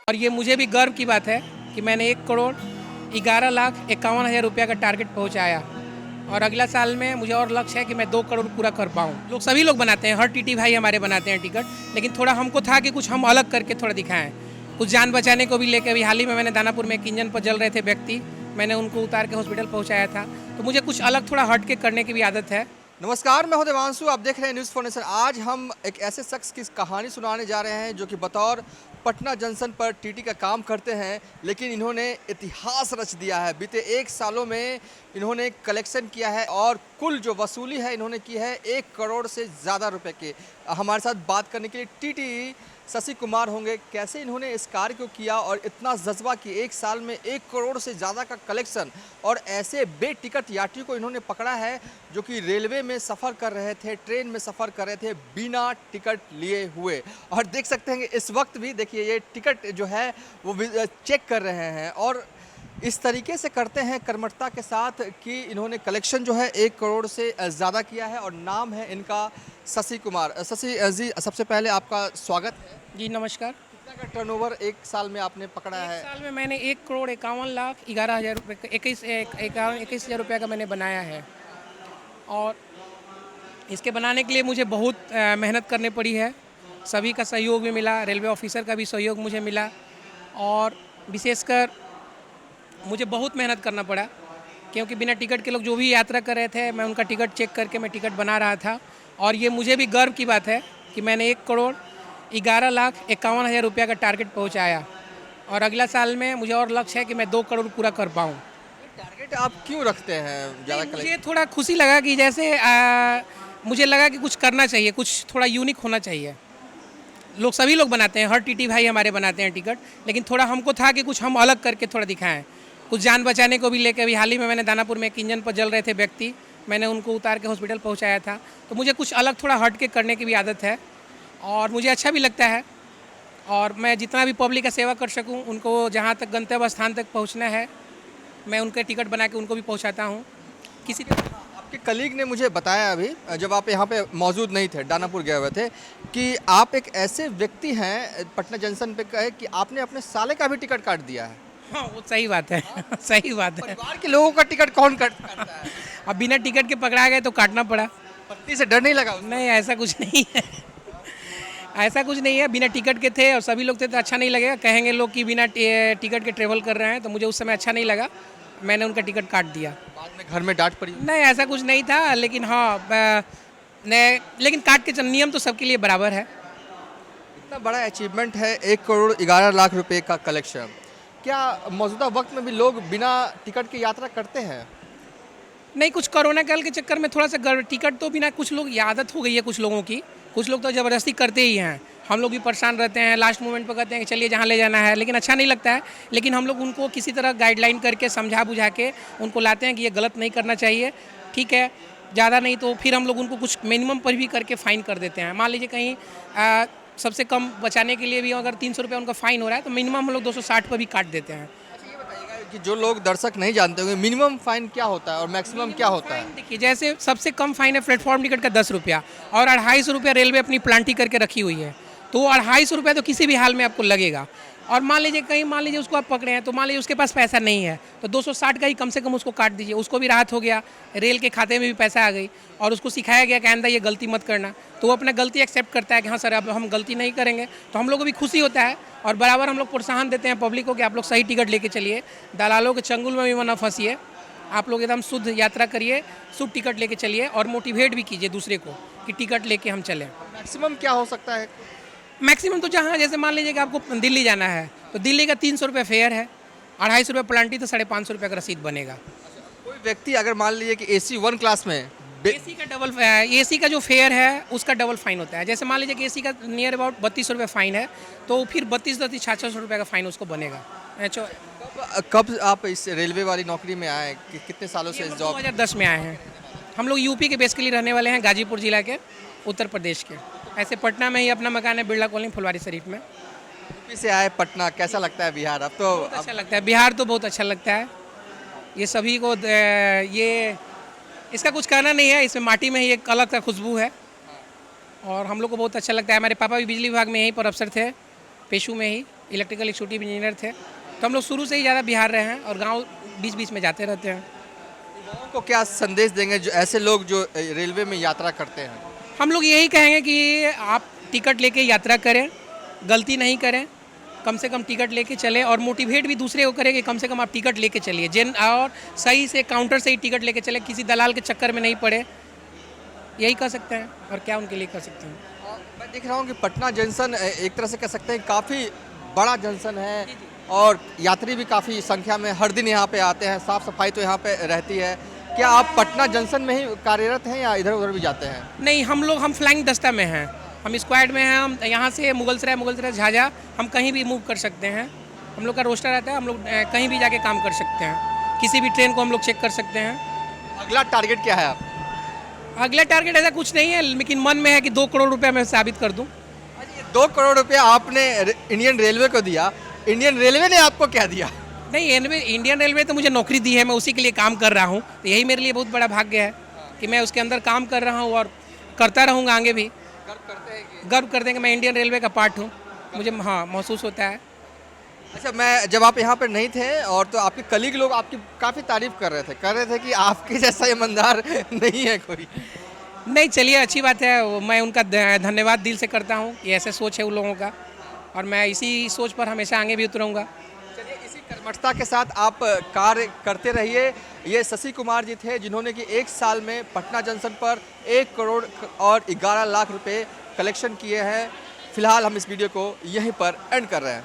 और ये मुझे भी गर्व की बात है कि मैंने 1,11,51,000 रुपया का टारगेट पहुंचाया और अगला साल में मुझे और लक्ष्य है कि मैं 2 करोड़ पूरा कर पाऊँ। सभी लोग बनाते हैं, हर टीटी भाई हमारे बनाते हैं टिकट, लेकिन थोड़ा हमको था कि कुछ हम अलग करके थोड़ा दिखाएं। कुछ जान बचाने को भी लेकर अभी हाल ही में मैंने दानापुर में एक इंजन पर जल रहे थे व्यक्ति, मैंने उनको उतार के हॉस्पिटल पहुँचाया था। तो मुझे कुछ अलग थोड़ा हट के करने की भी आदत है। नमस्कार, मैं हूं देवांशु। आप देख रहे हैं न्यूज़ फाउंडेशन। आज हम एक ऐसे शख्स की कहानी सुनाने जा रहे हैं जो कि बतौर पटना जंक्शन पर टीटी का काम करते हैं, लेकिन इन्होंने इतिहास रच दिया है। बीते 1 सालों में इन्होंने कलेक्शन किया है और कुल जो वसूली है इन्होंने की है 1 करोड़ से ज़्यादा रुपए के। हमारे साथ बात करने के लिए टीटी शशि कुमार होंगे। कैसे इन्होंने इस कार्य को किया और इतना जज्बा कि 1 साल में 1 करोड़ से ज़्यादा का कलेक्शन, और ऐसे बेटिकट यात्रियों को इन्होंने पकड़ा है जो कि रेलवे में सफ़र कर रहे थे, ट्रेन में सफ़र कर रहे थे बिना टिकट लिए हुए। और देख सकते हैं कि इस वक्त भी देखिए ये टिकट जो है वो चेक कर रहे हैं और इस तरीके से करते हैं कर्मठता के साथ कि इन्होंने कलेक्शन जो है 1 करोड़ से ज़्यादा किया है और नाम है इनका शशि कुमार। शशि जी, सबसे पहले आपका स्वागत है। जी नमस्कार। कितना का टर्नओवर 1 साल में आपने पकड़ा है? 1 साल में मैंने 1,51,11,000 रुपये का 21,000 रुपये का मैंने बनाया है। और इसके बनाने के लिए मुझे बहुत मेहनत करनी पड़ी है। सभी का सहयोग भी मिला, रेलवे ऑफिसर का भी सहयोग मुझे मिला और विशेषकर मुझे बहुत मेहनत करना पड़ा, क्योंकि बिना टिकट के लोग जो भी यात्रा कर रहे थे मैं उनका टिकट चेक करके मैं टिकट बना रहा था। और ये मुझे भी गर्व की बात है कि मैंने 1,11,51,000 रुपया का टारगेट पहुंचाया और अगला साल में मुझे और लक्ष्य है कि मैं 2 करोड़ पूरा कर पाऊँ। टारगेट आप क्यों रखते हैं ज़्यादा मुझे थोड़ा खुशी लगा कि जैसे मुझे लगा कि कुछ करना चाहिए, कुछ थोड़ा यूनिक होना चाहिए। सभी लोग बनाते हैं, हर टीटी भाई हमारे बनाते हैं टिकट, लेकिन थोड़ा हमको था कि कुछ हम अलग करके थोड़ा दिखाएं। कुछ जान बचाने को भी लेकर अभी हाल ही में मैंने दानापुर में एक इंजन पर जल रहे थे व्यक्ति, मैंने उनको उतार के हॉस्पिटल पहुंचाया था। तो मुझे कुछ अलग थोड़ा हट के करने की भी आदत है और मुझे अच्छा भी लगता है। और मैं जितना भी पब्लिक का सेवा कर सकूं, उनको जहां तक गंतव्य स्थान तक पहुंचना है मैं उनके टिकट बना के उनको भी पहुंचाता हूं। किसी आपके कलीग ने मुझे बताया अभी, जब आप यहाँ पे मौजूद नहीं थे, दानापुर गए हुए थे, कि आप एक ऐसे व्यक्ति हैं पटना जंक्शन पे कहे कि आपने अपने साले का भी टिकट काट दिया है। हाँ, वो सही बात है। सही बात है। परिवार के लोगों का टिकट कौन काटता है? अब बिना टिकट के पकड़ा गए तो काटना पड़ा। पत्नी से डर नहीं लगा उसको? नहीं, ऐसा कुछ नहीं है। ऐसा कुछ नहीं है, बिना टिकट के थे और सभी लोग थे तो अच्छा नहीं लगेगा। कहेंगे लोग कि बिना टिकट के ट्रेवल कर रहे हैं, तो मुझे उस समय अच्छा नहीं लगा, मैंने उनका टिकट काट दिया। बाद में घर में डांट पड़ी? नहीं, ऐसा कुछ नहीं था, लेकिन हाँ लेकिन काट के नियम तो सबके लिए बराबर है। इतना बड़ा अचीवमेंट है, 1 करोड़ 11 लाख रुपए का कलेक्शन। क्या मौजूदा वक्त में भी लोग बिना टिकट की यात्रा करते हैं? नहीं, कुछ कोरोना काल के चक्कर में थोड़ा सा टिकट तो बिना, कुछ लोग आदत हो गई है कुछ लोगों की, कुछ लोग तो ज़बरदस्ती करते ही हैं। हम लोग भी परेशान रहते हैं, लास्ट मोमेंट पर कहते हैं कि चलिए जहाँ ले जाना है, लेकिन अच्छा नहीं लगता है। लेकिन हम लोग उनको किसी तरह गाइडलाइन करके समझा बुझा के उनको लाते हैं कि ये गलत नहीं करना चाहिए, ठीक है। ज़्यादा नहीं तो फिर हम लोग उनको कुछ मिनिमम पर भी करके फ़ाइन कर देते हैं। मान लीजिए कहीं सबसे कम बचाने के लिए भी अगर 300 रुपये उनका फ़ाइन हो रहा है तो मिनिमम हम लोग 260 पर भी काट देते हैं। अच्छा, ये बताइएगा कि जो लोग दर्शक नहीं जानते होंगे, मिनिमम फाइन क्या होता है और मैक्सिमम क्या होता है? देखिए, जैसे सबसे कम फाइन है प्लेटफॉर्म टिकट का 10 रुपया और 250 रुपया रेलवे अपनी प्लांटी करके रखी हुई है, तो 250 रुपया तो किसी भी हाल में आपको लगेगा। और मान लीजिए उसको आप पकड़े हैं, तो मान लीजिए उसके पास पैसा नहीं है तो 260 का ही कम से कम उसको काट दीजिए, उसको भी राहत हो गया, रेल के खाते में भी पैसा आ गई और उसको सिखाया गया कि आइंदा ये गलती मत करना, तो वो अपना गलती एक्सेप्ट करता है कि हाँ सर अब हम गलती नहीं करेंगे। तो हम लोग को भी खुशी होता है और बराबर हम लोग प्रोत्साहन देते हैं पब्लिक को कि आप लोग सही टिकट लेके चलिए, दलालों के चंगुल में भी ना फंसिए, आप लोग एकदम शुद्ध यात्रा करिए, शुद्ध टिकट लेके चलिए और मोटिवेट भी कीजिए दूसरे को कि टिकट लेके हम चलें। मैक्सिमम क्या हो सकता है? मैक्सिमम तो जहाँ, जैसे मान लीजिए कि आपको दिल्ली जाना है तो दिल्ली का 300 रुपये फेयर है, 250 रुपये प्लांटी, तो 550 रुपये का रसीद बनेगा। कोई व्यक्ति अगर मान लीजिए कि AC 1 क्लास में एसी का जो फेयर है उसका डबल फाइन होता है। जैसे मान लीजिए कि एसी का नियर अबाउट 32 रुपये फ़ाइन है, तो फिर 600 रुपये का फ़ाइन उसको बनेगा। कब आप इस रेलवे वाली नौकरी में आए? कितने सालों से इस जॉब? 2010 में आए हैं हम लोग। यूपी के बेसिकली रहने वाले हैं, गाजीपुर जिला के, उत्तर प्रदेश के। ऐसे पटना में ही अपना मकान है, बिरला कॉलोनी, फुलवारी शरीफ में। यूपी से आए पटना, कैसा लगता है बिहार? अब तो बहुत अच्छा लगता है, बिहार तो बहुत अच्छा लगता है। ये सभी को ये इसका कुछ कहना नहीं है, इसमें माटी में ही एक अलग सा खुशबू है और हम लोग को बहुत अच्छा लगता है। हमारे पापा भी बिजली विभाग में यहीं पर अफसर थे, पेशू में ही, इलेक्ट्रिकल एक्जीक्यूटिव इंजीनियर थे। तो हम लोग शुरू से ही ज़्यादा बिहार रहे हैं और गाँव बीच बीच में जाते रहते हैं। युवाओं को क्या संदेश देंगे जो ऐसे लोग जो रेलवे में यात्रा करते हैं? हम लोग यही कहेंगे कि आप टिकट लेके यात्रा करें, गलती नहीं करें, कम से कम टिकट लेके चलें और मोटिवेट भी दूसरे को करें कि कम से कम आप टिकट लेके चलिए और सही से काउंटर से ही टिकट लेके चलें, किसी दलाल के चक्कर में नहीं पड़े। यही कर सकते हैं और क्या उनके लिए कर सकते हैं। मैं देख रहा हूँ कि पटना जंक्शन एक तरह से कह सकते हैं काफ़ी बड़ा जंक्शन है और यात्री भी काफ़ी संख्या में हर दिन यहाँ पे आते हैं, साफ़ सफाई तो यहाँ पे रहती है। क्या आप पटना जंक्शन में ही कार्यरत हैं या इधर उधर भी जाते हैं? नहीं, हम फ्लाइंग दस्ता में हैं, हम स्क्वाड में हैं। हम यहाँ से मुगलसराय झाझा हम कहीं भी मूव कर सकते हैं। हम लोग का रोस्टर रहता है, हम लोग कहीं भी जाके काम कर सकते हैं, किसी भी ट्रेन को हम लोग चेक कर सकते हैं। अगला टारगेट क्या है आप? अगला टारगेट ऐसा कुछ नहीं है, लेकिन मन में है कि 2 करोड़ रुपया मैं साबित कर दूं। 2 करोड़ रुपया आपने इंडियन रेलवे को दिया, इंडियन रेलवे ने आपको क्या दिया? नहीं, इंडियन रेलवे तो मुझे नौकरी दी है, मैं उसी के लिए काम कर रहा हूँ। तो यही मेरे लिए बहुत बड़ा भाग्य है कि मैं उसके अंदर काम कर रहा हूँ और करता रहूँगा आगे भी। गर्व करते हैं कि मैं इंडियन रेलवे का पार्ट हूँ, मुझे हाँ महसूस होता है। अच्छा, मैं जब आप यहाँ पर नहीं थे और तो आपके कलीग लोग आपकी काफ़ी तारीफ कर रहे थे कि आपके जैसा ईमानदार नहीं है कोई। नहीं, चलिए अच्छी बात है, मैं उनका धन्यवाद दिल से करता हूँ कि ऐसे सोच है उन लोगों का और मैं इसी सोच पर हमेशा आगे भी उतरूँगा। चलिए, इसी कर्मठता के साथ आप कार्य करते रहिए। ये शशि कुमार जी थे जिन्होंने कि 1 साल में पटना जंक्शन पर 1 करोड़ और 11 लाख रुपए कलेक्शन किए हैं। फिलहाल हम इस वीडियो को यहीं पर एंड कर रहे हैं।